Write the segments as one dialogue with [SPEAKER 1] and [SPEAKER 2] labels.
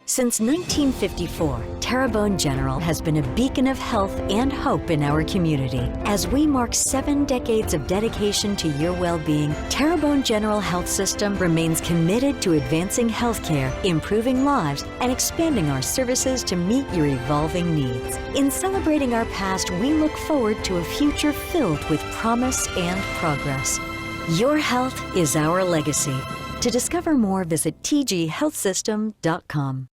[SPEAKER 1] Since 1954, Terrebonne General has been a beacon of health and hope in our community. As we mark 7 decades of dedication to your well-being, Terrebonne General Health System remains committed to advancing healthcare, improving lives, and expanding our services to meet your evolving needs. In celebrating our past, we look forward to a future filled with promise and progress. Your health is our legacy. To discover more, visit tghealthsystem.com.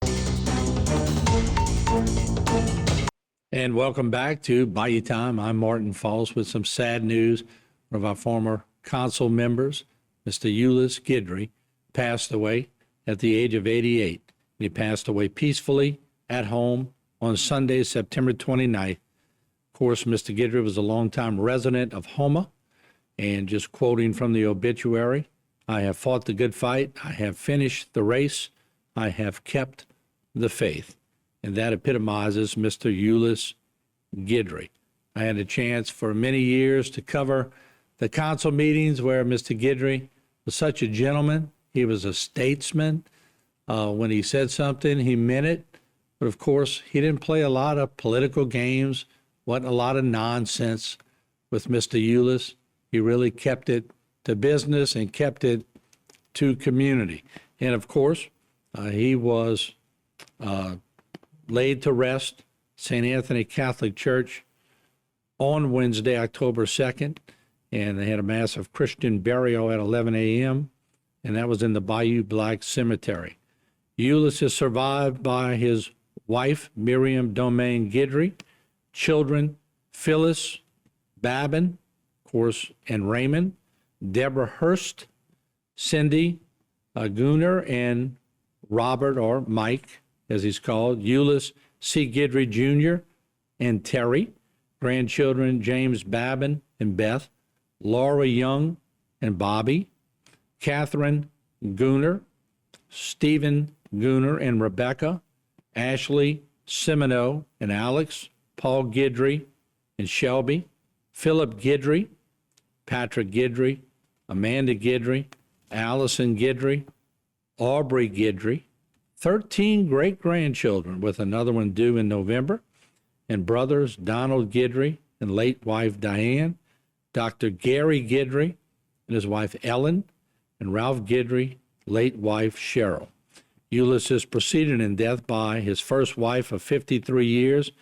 [SPEAKER 2] And welcome back to Bayou Time. I'm Martin Folse with some sad news. One of our former council members, Mr. Ulysse Guidry, passed away at the age of 88. He passed away peacefully at home on Sunday, September 29th. Of course, Mr. Guidry was a longtime resident of Houma, and just quoting from the obituary, "I have fought the good fight. I have finished the race. I have kept the faith." And that epitomizes Mr. Ulysse Guidry. I had a chance for many years to cover the council meetings where Mr. Guidry was such a gentleman. He was a statesman. When he said something, he meant it. But of course, he didn't play a lot of political games, wasn't a lot of nonsense with Mr. Ulysse. He really kept it to business and kept it to community. And of course, he was laid to rest, St. Anthony Catholic Church, on Wednesday, October 2nd, and they had a massive Christian burial at 11 a.m., and that was in the Bayou Black Cemetery. Ulysse is survived by his wife, Miriam Domaine Guidry, children, Phyllis, Babin, of course, and Raymond, Deborah Hurst, Cindy Gunner, and Robert, or Mike, as he's called, Ulysse C. Guidry Jr. and Terry, grandchildren James Babin and Beth, Laura Young and Bobby, Catherine Gunner, Stephen Gunner and Rebecca, Ashley Semino and Alex, Paul Guidry and Shelby, Philip Guidry, Patrick Guidry, Amanda Guidry, Allison Guidry, Aubrey Guidry, 13 great-grandchildren, with another one due in November, and brothers Donald Guidry and late wife Diane, Dr. Gary Guidry and his wife Ellen, and Ralph Guidry, late wife Cheryl. Ulysse is preceded in death by his first wife of 53 years,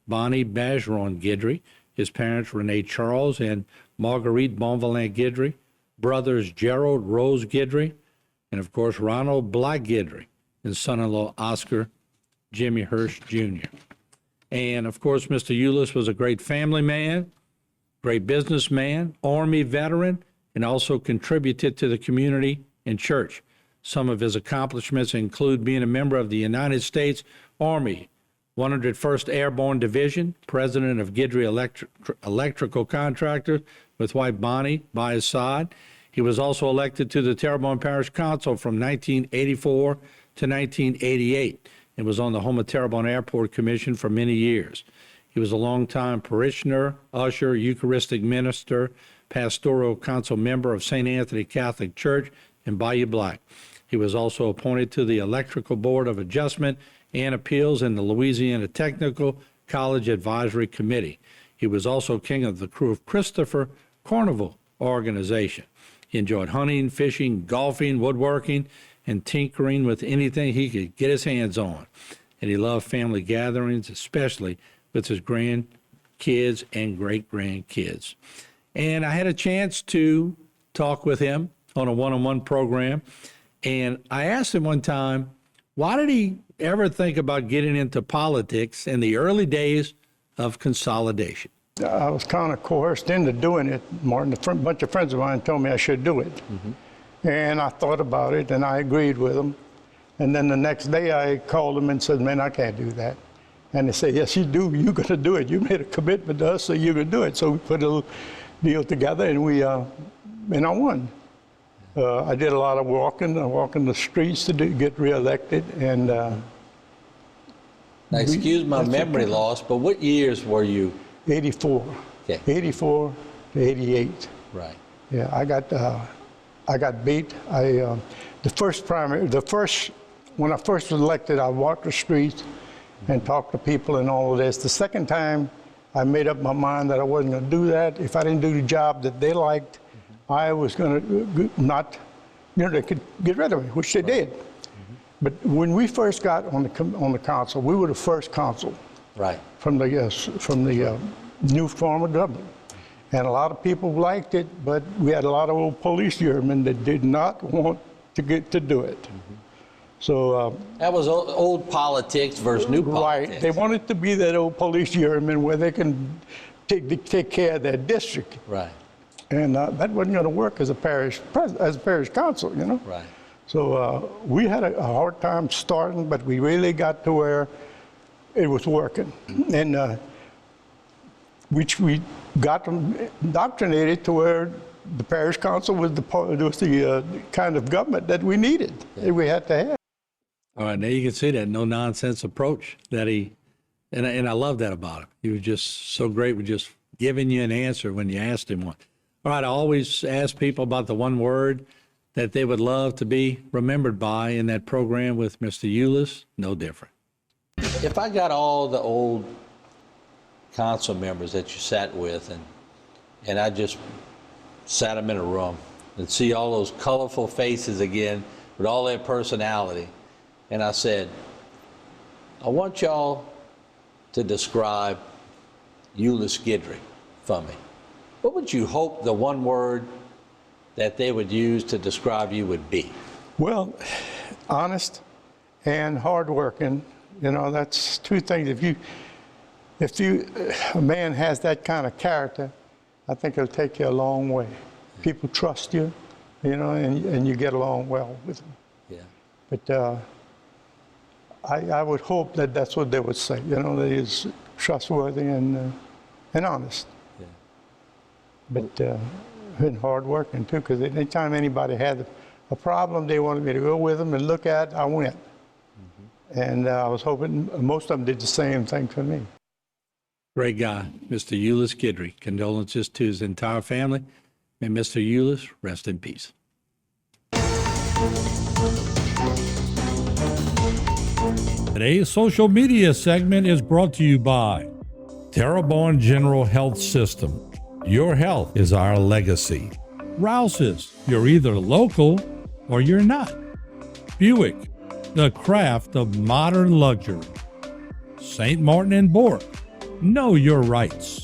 [SPEAKER 2] Bonnie Bajeron Guidry, his parents Renee Charles and Marguerite Bonvalin Guidry, brothers Gerald Rose Guidry, and of course Ronald Black Guidry, and son-in-law Oscar Jimmy Hirsch Jr. And of course, Mr. Ulysse was a great family man, great businessman, Army veteran, and also contributed to the community and church. Some of his accomplishments include being a member of the United States Army 101st Airborne Division, president of Guidry Electrical Contractors, with wife Bonnie by his side. He was also elected to the Terrebonne Parish Council from 1984 to 1988 and was on the Houma Terrebonne Airport Commission for many years. He was a longtime parishioner, usher, Eucharistic minister, pastoral council member of St. Anthony Catholic Church in Bayou Black. He was also appointed to the Electrical Board of Adjustment and Appeals in the Louisiana Technical College Advisory Committee. He was also king of the Crew of Christopher Carnival organization. He enjoyed hunting, fishing, golfing, woodworking, and tinkering with anything he could get his hands on. And he loved family gatherings, especially with his grandkids and great-grandkids. And I had a chance to talk with him on a one-on-one program, and I asked him one time, why did he ever think about getting into politics in the early days of consolidation?
[SPEAKER 3] I was kind of coerced into doing it, Martin. A bunch of friends of mine told me I should do it. Mm-hmm. And I thought about it, and I agreed with them. And then the next day I called them and said, man, I can't do that. And they said, yes, you do. You're going to do it. You made a commitment to us, so you're going to do it. So we put a little deal together, and I won. I did a lot of walking. I walked in the streets to get reelected. And
[SPEAKER 2] now, excuse my memory loss, but what years were you?
[SPEAKER 3] 84.
[SPEAKER 2] Okay.
[SPEAKER 3] 84 to 88.
[SPEAKER 2] Right.
[SPEAKER 3] Yeah, I got beat. The first when I first was elected, I walked the streets and talked to people and all of this. The second time, I made up my mind that I wasn't going to do that. If I didn't do the job that they liked, I was going to not, they could get rid of me, which they did. But when we first got on the council, we were the first council from the new form of government. And a lot of people liked it, but we had a lot of old police yeomen that did not want to get to do it. So
[SPEAKER 4] that was old politics versus new politics.
[SPEAKER 3] Right. They wanted to be that old police yeoman where they can take care of their district.
[SPEAKER 4] Right.
[SPEAKER 3] And that wasn't going to work as a parish council, you know.
[SPEAKER 4] Right.
[SPEAKER 3] So we had a hard time starting, but we really got to where it was working, and we got them indoctrinated to where the parish council was the kind of government that we needed, that we had to have.
[SPEAKER 2] All right, now you can see that no-nonsense approach that and I love that about him. He was just so great with just giving you an answer when you asked him one. All right, I always ask people about the one word that they would love to be remembered by in that program with Mr. Ulysse. No different.
[SPEAKER 4] If I got all the old council members that you sat with and I just sat them in a room and see all those colorful faces again with all their personality, and I said, I want y'all to describe Ulysse Guidry for me. What would you hope the one word that they would use to describe you would be?
[SPEAKER 3] Well, honest and hardworking. You know, that's two things. If a man has that kind of character, I think it'll take you a long way. People trust you, you know, and you get along well with them.
[SPEAKER 4] Yeah.
[SPEAKER 3] But I would hope that that's what they would say, you know, that he's trustworthy and honest.
[SPEAKER 4] Yeah.
[SPEAKER 3] But and hardworking too, because anytime anybody had a problem they wanted me to go with them and look at, I went. And I was hoping most of them did the same thing for me.
[SPEAKER 2] Great guy, Mr. Ulysse Guidry. Condolences to his entire family. May Mr. Ulysse rest in peace.
[SPEAKER 5] Today's social media segment is brought to you by Terrebonne General Health System. Your health is our legacy. Rouse's, you're either local or you're not. Buick, the craft of modern luxury. St. Martin and Bourke, know your rights.